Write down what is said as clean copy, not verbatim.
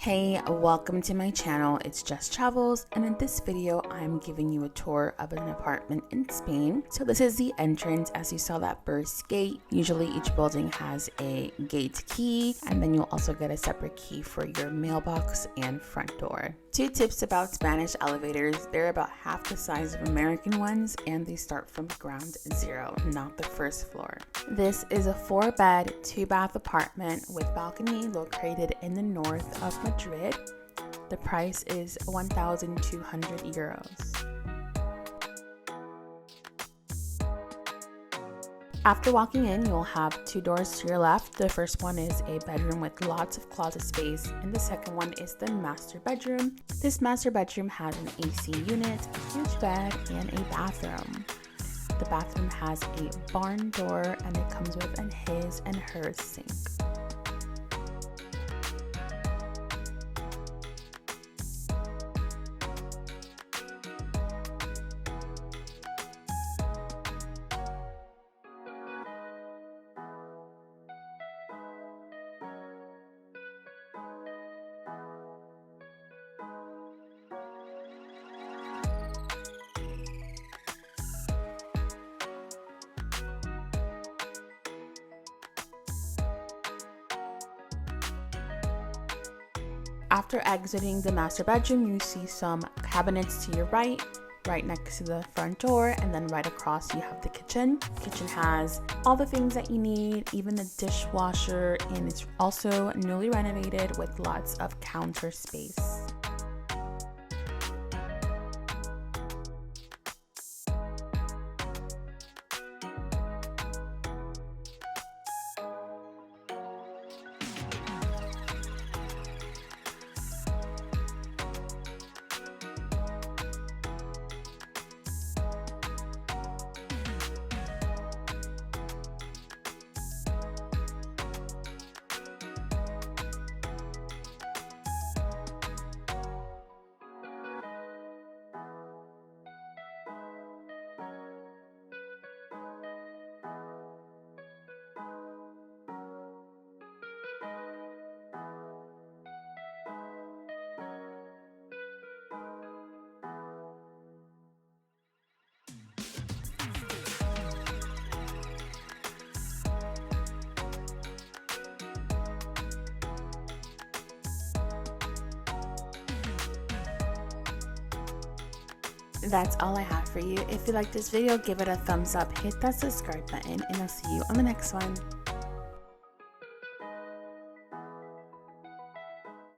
Hey, welcome to my channel. It's Just Travels, and in this video I'm giving you a tour of an apartment in Spain. So this is the entrance. As you saw, that first gate. Usually each building has a gate key, and then you'll also get a separate key for your mailbox and front door. Two tips about Spanish elevators: they're about half the size of American ones, and they start from ground zero, not the first floor. This is a 4-bed, 2-bath apartment with balcony located in the north of Madrid. The price is 1,200 euros. After walking in, you'll have 2 doors to your left. The first one is a bedroom with lots of closet space, and the second one is the master bedroom. This master bedroom has an AC unit, a huge bed, and a bathroom. The bathroom has a barn door, and it comes with an his and her sink. After exiting the master bedroom, you see some cabinets to your right next to the front door, and then right across you have the kitchen. The kitchen has all the things that you need, even the dishwasher, and it's also newly renovated with lots of counter space. That's all I have for you. If you like this video, give it a thumbs up, hit that subscribe button, and I'll see you on the next one.